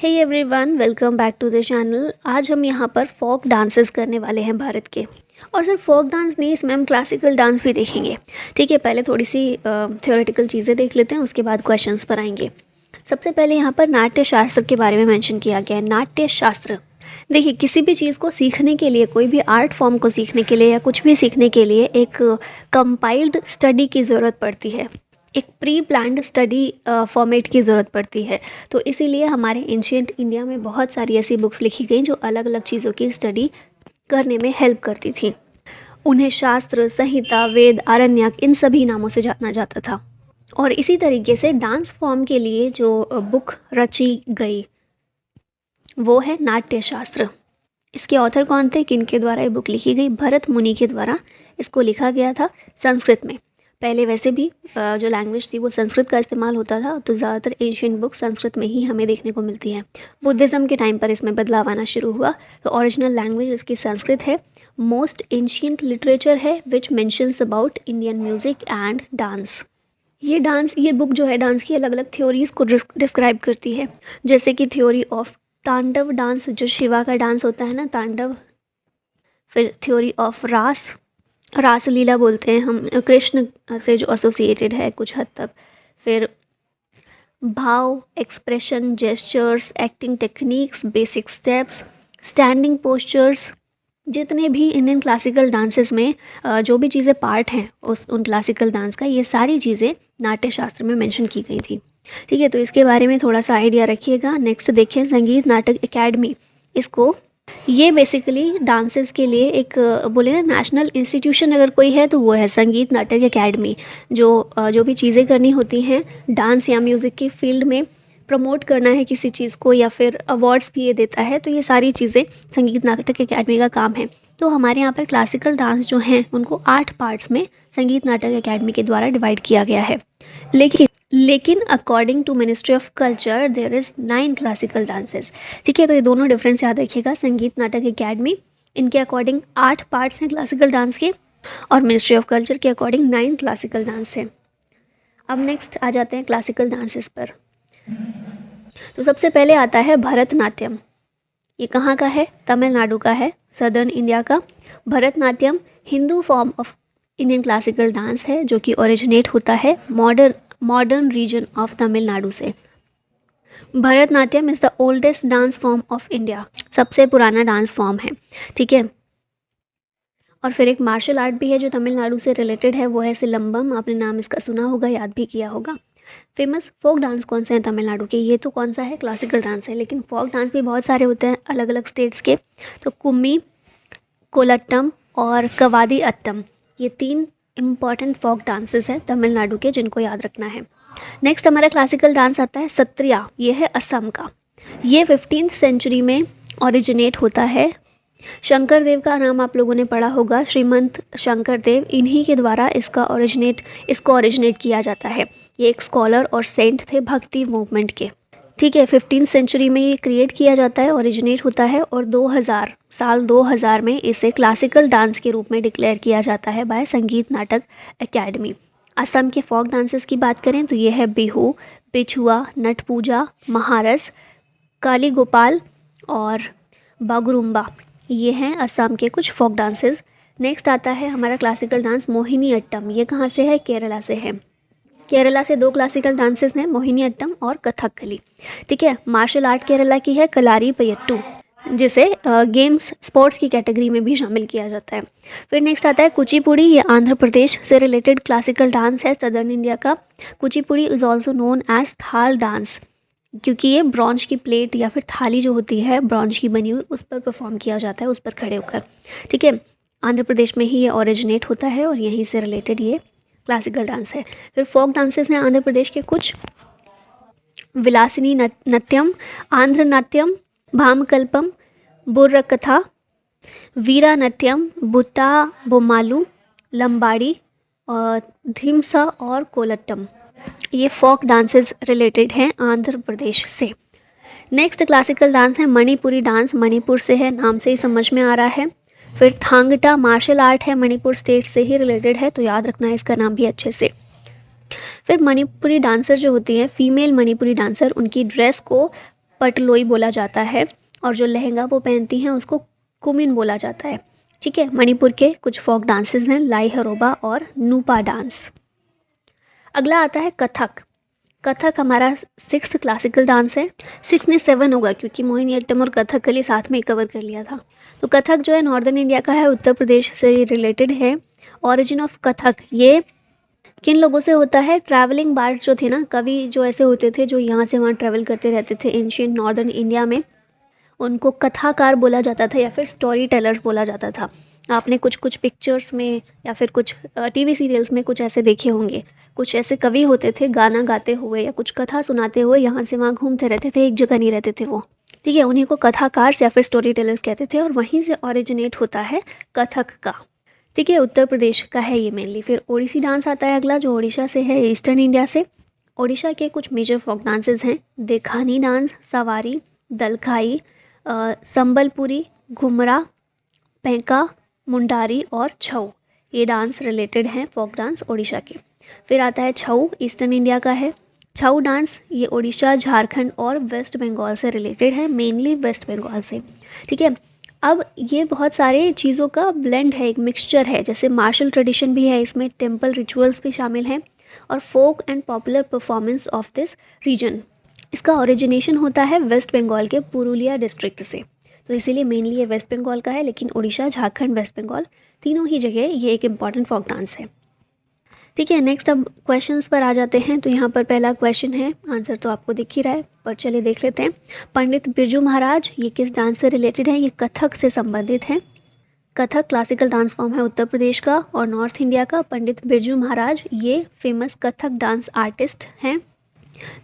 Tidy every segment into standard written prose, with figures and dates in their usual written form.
Hey everyone, welcome back to the channel. आज हम यहाँ पर फोक डांसेस करने वाले हैं भारत के। और सिर्फ फोक डांस नहीं, इसमें हम क्लासिकल डांस भी देखेंगे। ठीक है, पहले थोड़ी सी थ्योरेटिकल चीज़ें देख लेते हैं, उसके बाद क्वेश्चंस पर आएंगे। सबसे पहले यहाँ पर नाट्य शास्त्र के बारे में मेंशन किया गया है। नाट्य शास्त्र, देखिए किसी भी चीज़ को सीखने के लिए, कोई भी आर्ट फॉर्म को सीखने के लिए या कुछ भी सीखने के लिए एक कंपाइल्ड स्टडी की ज़रूरत पड़ती है, एक प्री प्लान्ड स्टडी फॉर्मेट की ज़रूरत पड़ती है। तो इसीलिए हमारे एंशियंट इंडिया में बहुत सारी ऐसी बुक्स लिखी गई जो अलग अलग चीज़ों की स्टडी करने में हेल्प करती थी। उन्हें शास्त्र, संहिता, वेद, आरण्यक, इन सभी नामों से जाना जाता था। और इसी तरीके से डांस फॉर्म के लिए जो बुक रची गई वो है नाट्य शास्त्र। इसके ऑथर कौन थे, किनके द्वारा ये बुक लिखी गई? भरत मुनि के द्वारा इसको लिखा गया था संस्कृत में। पहले वैसे भी जो लैंग्वेज थी वो संस्कृत का इस्तेमाल होता था, तो ज़्यादातर एशियन बुक संस्कृत में ही हमें देखने को मिलती हैं। बुद्धिज़्म के टाइम पर इसमें बदलाव आना शुरू हुआ, तो ओरिजिनल लैंग्वेज इसकी संस्कृत है। मोस्ट एंशियंट लिटरेचर है which mentions about Indian music and dance. ये बुक जो है डांस की अलग अलग थ्योरीज़ को डिस्क्राइब करती है, जैसे कि थ्योरी ऑफ तांडव डांस, जो शिवा का डांस होता है ना, तांडव। फिर थ्योरी ऑफ रासलीला बोलते हैं हम, कृष्ण से जो एसोसिएटेड है कुछ हद तक। फिर भाव, expression, gestures, acting techniques, basic steps, standing postures, जितने भी इंडियन क्लासिकल डांसेस में जो भी चीज़ें पार्ट हैं उन क्लासिकल डांस का, ये सारी चीज़ें नाट्य शास्त्र में मेंशन की गई थी। ठीक है, तो इसके बारे में थोड़ा सा आइडिया रखिएगा। नेक्स्ट देखिए, संगीत नाटक एकेडमी। ये बेसिकली डांसेस के लिए एक बोले ना नेशनल इंस्टीट्यूशन अगर कोई है तो वो है संगीत नाटक एकेडमी। जो भी चीज़ें करनी होती हैं डांस या म्यूज़िक के फील्ड में, प्रमोट करना है किसी चीज़ को या फिर अवार्ड्स भी ये देता है, तो ये सारी चीज़ें संगीत नाटक एकेडमी का काम है। तो हमारे यहाँ पर क्लासिकल डांस जो हैं उनको 8 पार्ट्स में संगीत नाटक एकेडमी के द्वारा डिवाइड किया गया है। लेकिन according to ministry of culture there is 9 classical dances. ठीक है, तो ये दोनों डिफरेंस याद रखिएगा। संगीत नाटक एकेडमी, इनके अकॉर्डिंग 8 पार्ट्स हैं क्लासिकल डांस के, और मिनिस्ट्री ऑफ कल्चर के अकॉर्डिंग 9 क्लासिकल डांस हैं। अब नेक्स्ट आ जाते हैं क्लासिकल डांसेस पर। तो सबसे पहले आता है भरतनाट्यम। ये कहाँ का है? तमिलनाडु का है, सदर्न इंडिया का। Bharatanatyam Hindu form of Indian classical dance है, जो कि ओरिजिनेट होता है मॉडर्न रीजन ऑफ तमिलनाडु से। Bharatanatyam is the oldest dance form of India, सबसे पुराना डांस फॉर्म है। ठीक है, और फिर एक मार्शल आर्ट भी है जो तमिलनाडु से रिलेटेड है, वो है सिलंबम। आपने नाम इसका सुना होगा, याद भी किया होगा। फेमस फोक डांस कौन से हैं तमिलनाडु के? ये तो कौन सा है, क्लासिकल डांस है, लेकिन फोक डांस भी बहुत सारे होते हैं अलग अलग स्टेट्स के। तो कुम्मी, कोलट्टम और कवादी अट्टम, ये 3 इम्पॉर्टेंट फोक डांसेस हैं तमिलनाडु के, जिनको याद रखना है। नेक्स्ट हमारा क्लासिकल डांस आता है सत्रिया। ये है असम का। ये 15th सेंचुरी में ओरिजिनेट होता है। शंकर देव का नाम आप लोगों ने पढ़ा होगा, श्रीमंत शंकर देव, इन्हीं के द्वारा इसको ओरिजिनेट किया जाता है। ये एक स्कॉलर और सेंट थे भक्ति मूवमेंट के। ठीक है, 15th सेंचुरी में ये क्रिएट किया जाता है, ओरिजिनेट होता है, और साल 2000 में इसे क्लासिकल डांस के रूप में डिक्लेयर किया जाता है बाय संगीत नाटक एकेडमी। असम के फोक डांसेस की बात करें तो ये है बिहू, बिछुआ, नट पूजा, महारस, काली गोपाल और बागुरुम्बा। ये हैं असम के कुछ फोक डांसेस। नेक्स्ट आता है हमारा क्लासिकल डांस मोहिनी अट्टम। ये कहाँ से है? केरला से है। केरला से 2 क्लासिकल डांसेस हैं, मोहिनी अट्टम और कथकली। ठीक है, मार्शल आर्ट केरला की है कलारी पयट्टू, जिसे गेम्स स्पोर्ट्स की कैटेगरी में भी शामिल किया जाता है। फिर नेक्स्ट आता है कुचिपुड़ी। ये आंध्र प्रदेश से रिलेटेड क्लासिकल डांस है, सदर्न इंडिया का। Kuchipudi is also known as thaal dance, क्योंकि ये ब्रॉन्ज की प्लेट या फिर थाली जो होती है ब्रॉन्ज की बनी हुई, उस पर परफॉर्म किया जाता है, उस पर खड़े होकर। ठीक है, आंध्र प्रदेश में ही ये ओरिजिनेट होता है और यहीं से रिलेटेड ये क्लासिकल डांस है। फिर फोक डांसेस हैं आंध्र प्रदेश के कुछ, विलासिनी नट्यम, आंध्र नाट्यम, भामकल्पम, बुर्रकथा, वीरा नट्यम, बुट्टा बोमालू, लंबाड़ी, धिमसा और कोलट्टम। ये फोक डांसेस रिलेटेड हैं आंध्र प्रदेश से। नेक्स्ट क्लासिकल डांस है मणिपुरी डांस। मणिपुर से है, नाम से ही समझ में आ रहा है। फिर थांगटा मार्शल आर्ट है, मणिपुर स्टेट से ही रिलेटेड है, तो याद रखना है इसका नाम भी अच्छे से। फिर मणिपुरी डांसर जो होती हैं, फीमेल मणिपुरी डांसर, उनकी ड्रेस को पटलोई बोला जाता है, और जो लहंगा वो पहनती हैं उसको कुमिन बोला जाता है। ठीक है, मणिपुर के कुछ फोक डांसेस हैं लाई हरोबा और नूपा डांस। अगला आता है कथक। कथक हमारा 6th क्लासिकल डांस है। 6 में 7 होगा क्योंकि मोहिनीअट्टम और कथकली साथ में कवर कर लिया था। तो कथक जो है नॉर्दर्न इंडिया का है, उत्तर प्रदेश से रिलेटेड है। ऑरिजिन ऑफ कथक ये किन लोगों से होता है? ट्रैवलिंग बार्ड्स जो थे ना, कवि जो ऐसे होते थे जो यहाँ से वहाँ ट्रैवल करते रहते थे एंशियंट नॉर्दर्न इंडिया में, उनको कथाकार बोला जाता था या फिर स्टोरी टेलर्स बोला जाता था। आपने कुछ कुछ पिक्चर्स में या फिर कुछ टीवी सीरियल्स में कुछ ऐसे देखे होंगे, कुछ ऐसे कवि होते थे गाना गाते हुए या कुछ कथा सुनाते हुए यहाँ से वहाँ घूमते रहते थे, एक जगह नहीं रहते थे वो। ठीक है, उन्हीं को कथाकार या फिर स्टोरी टेलर्स कहते थे, और वहीं से ओरिजिनेट होता है कथक का। ठीक है, उत्तर प्रदेश का है ये मेनली। फिर ओडिसी डांस आता है अगला, जो ओडिशा से है, ईस्टर्न इंडिया से। ओडिशा के कुछ मेजर फोक डांसेस हैं देखानी डांस, सवारी, दलखाई, संबलपुरी, घुमरा, पैंका, मुंडारी और छऊ। ये डांस रिलेटेड हैं फोक डांस ओडिशा के। फिर आता है छऊ, ईस्टर्न इंडिया का है। छऊ डांस ये ओडिशा, झारखंड और वेस्ट बंगाल से रिलेटेड है, मेनली वेस्ट बंगाल से। ठीक है, अब ये बहुत सारे चीज़ों का ब्लेंड है, एक मिक्सचर है। जैसे मार्शल ट्रेडिशन भी है इसमें, टेम्पल रिचुअल्स भी शामिल हैं, और folk and popular performance of this region. इसका ओरिजिनेशन होता है वेस्ट बंगाल के पुरुलिया डिस्ट्रिक्ट से, तो इसीलिए मेनली ये वेस्ट बंगाल का है, लेकिन उड़ीसा, झारखंड, वेस्ट बंगाल तीनों ही जगह ये एक इम्पॉर्टेंट फोक डांस है। ठीक है, नेक्स्ट अब क्वेश्चंस पर आ जाते हैं। तो यहाँ पर पहला क्वेश्चन है, आंसर तो आपको दिख ही रहा है, पर चलिए देख लेते हैं। पंडित बिरजू महाराज ये किस डांस से रिलेटेड है? ये कथक से संबंधित है। कथक क्लासिकल डांस फॉर्म है उत्तर प्रदेश का और नॉर्थ इंडिया का। पंडित बिरजू महाराज ये फेमस कथक डांस आर्टिस्ट हैं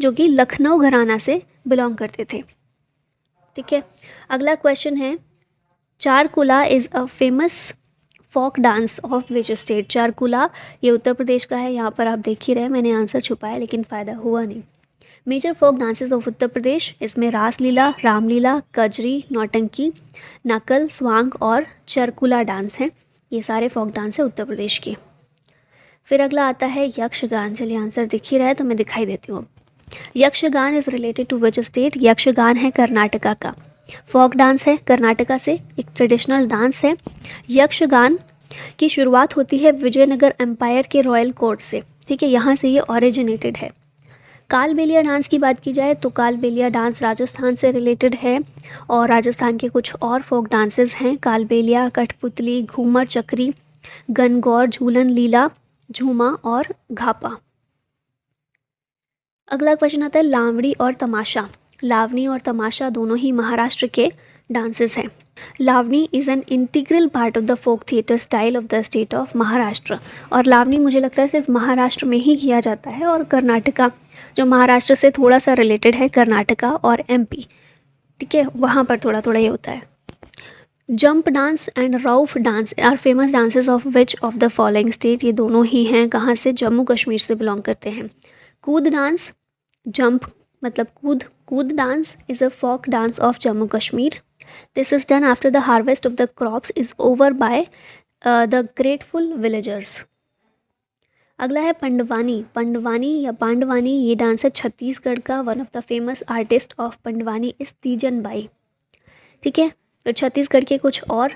जो कि लखनऊ घराना से बिलोंग करते थे। ठीक है, अगला क्वेश्चन है, Charkula is a famous folk dance of which state? Charkula ये उत्तर प्रदेश का है। यहाँ पर आप देख ही रहे, मैंने आंसर छुपाया लेकिन फ़ायदा हुआ नहीं। Major folk dances of Uttar Pradesh, इसमें रासलीला, रामलीला, कजरी, नौटंकी, नकल, स्वांग और चरकुला डांस हैं। ये सारे फोक डांस है उत्तर प्रदेश के। फिर अगला आता है यक्षगान। चलिए आंसर दिख ही रहा है तो मैं दिखाई देती हूँ। Yakshagana is related to which state? Yakshagana है कर्नाटका का, फोक डांस है कर्नाटका से, एक ट्रेडिशनल डांस है। यक्षगान की शुरुआत होती है विजयनगर एम्पायर के रॉयल कोर्ट से। ठीक है, यहाँ से ये ओरिजिनेटेड है। कालबेलिया डांस की बात की जाए तो कालबेलिया डांस राजस्थान से रिलेटेड है, और राजस्थान के कुछ और फोक डांसेस हैं, कालबेलिया, कठपुतली, घूमर, चक्री, गनगौर, झूलन, लीला, झूमा और घापा। अगला क्वेश्चन आता है लावणी और तमाशा। लावणी और तमाशा दोनों ही महाराष्ट्र के डांसेस हैं। Lavani is an integral part of the folk theatre style of the state of Maharashtra. और लावणी मुझे लगता है सिर्फ महाराष्ट्र में ही किया जाता है, और कर्नाटका जो महाराष्ट्र से थोड़ा सा रिलेटेड है, कर्नाटका और एमपी, ठीक है, वहाँ पर थोड़ा थोड़ा ये होता है। Jump dance and Rouf dance are famous dances of which of the following state? ये दोनों ही हैं कहाँ से? जम्मू कश्मीर से बिलोंग करते हैं। कूद डांस, जंप मतलब कूद, Kud dance is a folk dance of Jammu Kashmir. This is done after the harvest of the crops is over by the grateful villagers. अगला है पंडवानी। पंडवानी या पांडवानी ये डांस है छत्तीसगढ़ का। One of the famous artist of Pandavani is Teejan by. ठीक है, तो छत्तीसगढ़ के कुछ और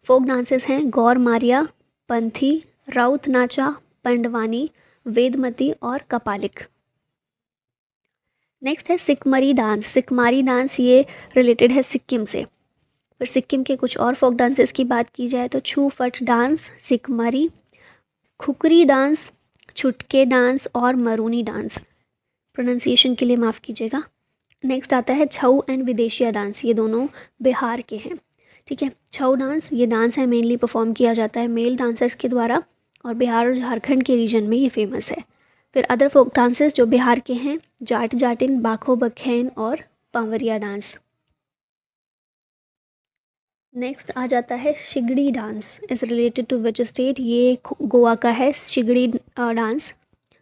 फोक डांसेस हैं, गौर मारिया, पंथी, राउत नाचा, पंडवानी, वेदमती और कपालिक। नेक्स्ट है सिकमरी डांस। सिकमारी डांस ये रिलेटेड है सिक्किम से। फिर सिक्किम के कुछ और फोक डांसेस की बात की जाए तो छू फट डांस, सिकमरी, खुकरी डांस, छुटके डांस और मरूनी डांस। प्रोनाउंसिएशन के लिए माफ़ कीजिएगा। नेक्स्ट आता है छऊ एंड विदेशिया डांस। ये दोनों बिहार के हैं। ठीक है, छऊ डांस ये डांस है मेनली परफॉर्म किया जाता है मेल डांसर्स के द्वारा, और बिहार और झारखंड के रीजन में ये फेमस है। फिर अदर फोक डांसेस जो बिहार के हैं, जाट जाटिन, बाखो बखैन और पावरिया डांस। नेक्स्ट आ जाता है Shigdi dance. Is related to which state? ये गोवा का है शिगड़ी डांस।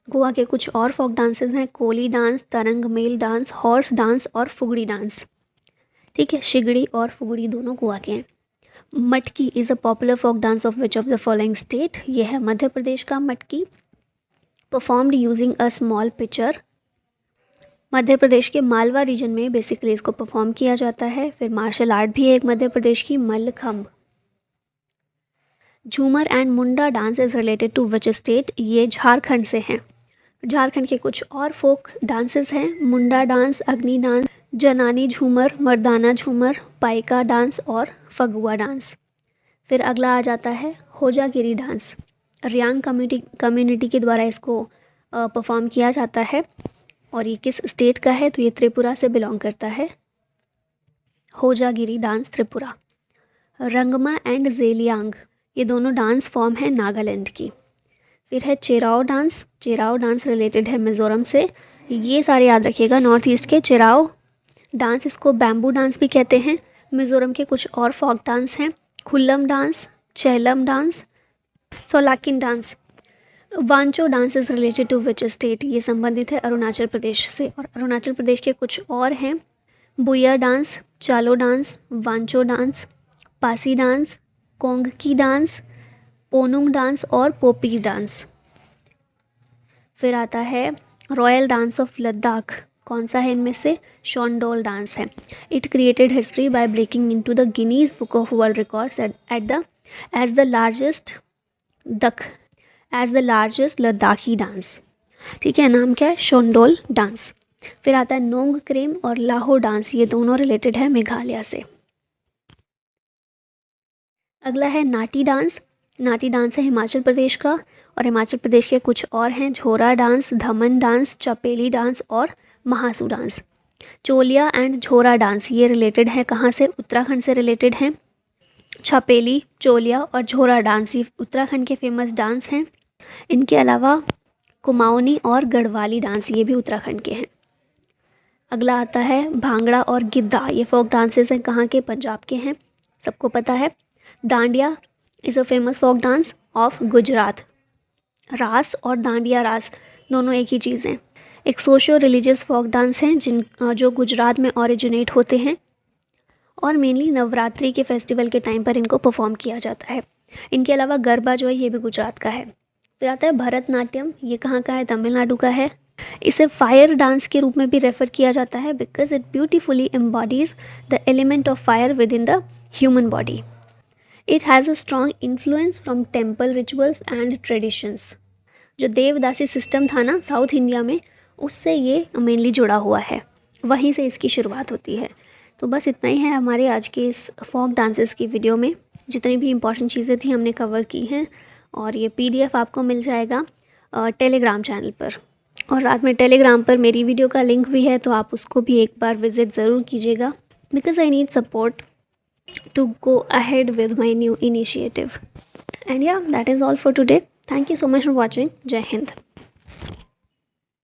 गोवा के कुछ और फोक डांसेस हैं, कोली डांस, तरंग मेल डांस, हॉर्स डांस और फुगड़ी डांस। ठीक है, शिगड़ी और फुगड़ी दोनों गोवा के हैं। Matki is a popular folk dance of which of the following state? ये है मध्य प्रदेश का Matki. Performed using a small picture. Madhya Pradesh के मालवा रीजन में बेसिकली इसको परफॉर्म किया जाता है। फिर मार्शल आर्ट भी है एक मध्य प्रदेश की, Mallakhamb. Jhumar and Munda dance is related to which state, ये झारखंड से हैं। झारखंड के कुछ और फोक डांसेस हैं, मुंडा डांस, अग्नि डांस, जनानी झूमर, मर्दाना झूमर, पाइका डांस और फगुआ डांस। फिर अगला आ जाता है होजागिरी डांस। रियांग कम्युनिटी के द्वारा इसको परफॉर्म किया जाता है और ये किस स्टेट का है, तो ये त्रिपुरा से बिलोंग करता है। होजागिरी डांस त्रिपुरा। रंगमा एंड जेलियांग, ये दोनों डांस फॉर्म है नागालैंड की। फिर है Chorao dance. Chorao dance related है मिज़ोरम से। ये सारे याद रखिएगा नॉर्थ ईस्ट के। चेराओ डांस, इसको बैम्बू डांस भी कहते हैं। मिज़ोरम के कुछ और फोक डांस हैं, Khullam dance, Chelam dance, Solakin dance. Wancho dance is related to which state, ये संबंधित है अरुणाचल प्रदेश से। और अरुणाचल प्रदेश के कुछ और हैं, Buya dance, Chalo dance, Wancho dance, Pasi dance, Kongki dance, Ponung dance और पोपी डांस। फिर आता है रॉयल डांस ऑफ लद्दाख। कौन सा है इनमें से? शोंडोल डांस है। It created history by breaking into the Guinness book of world records as the largest Ladakhi dance. ठीक है, नाम क्या है? शोंडोल डांस। फिर आता है नोंग क्रेम और लाहो डांस, ये दोनों रिलेटेड है मेघालय से। अगला है नाटी डांस। नाटी डांस है हिमाचल प्रदेश का और हिमाचल प्रदेश के कुछ और हैं, झोरा डांस, धमन डांस, चपेली डांस और महासू डांस। चोलिया एंड झोरा डांस ये रिलेटेड है कहाँ से? उत्तराखंड से रिलेटेड हैं। छपेली, चोलिया और झोरा डांस ये उत्तराखंड के फेमस डांस हैं। इनके अलावा कुमाऊनी और गढ़वाली डांस ये भी उत्तराखंड के हैं। अगला आता है भांगड़ा और गिद्धा, ये फोक डांसेस हैं कहाँ के? पंजाब के हैं, सबको पता है। Dandiya is a famous folk dance of Gujarat. Raas और डांडिया रास दोनों एक ही चीज़ हैं। एक सोशो रिलीजियस फोक डांस हैं जो गुजरात में ओरिजिनेट होते हैं और मेनली नवरात्रि के फेस्टिवल के टाइम पर इनको परफॉर्म किया जाता है। इनके अलावा गरबा जो है ये भी गुजरात का है। फिर आता है भरतनाट्यम, ये कहाँ का है? तमिलनाडु का है। इसे फायर डांस के रूप में भी रेफर किया जाता है because it beautifully embodies the element of fire with in the human body. It has a strong influence from temple rituals and traditions. जो देवदासी सिस्टम था ना साउथ इंडिया में, उससे ये मेनली जुड़ा हुआ है, वहीं से इसकी शुरुआत होती है। तो बस इतना ही है हमारे आज के इस फोक डांसेस की वीडियो में। जितनी भी इंपॉर्टेंट चीज़ें थी हमने कवर की हैं और ये PDF आपको मिल जाएगा टेलीग्राम चैनल पर। और रात में टेलीग्राम पर मेरी वीडियो का लिंक भी है, तो आप उसको भी एक बार विज़िट ज़रूर कीजिएगा because I need support to go ahead with my new initiative. And yeah, that is all for today. Thank you so much for watching. Jai Hind.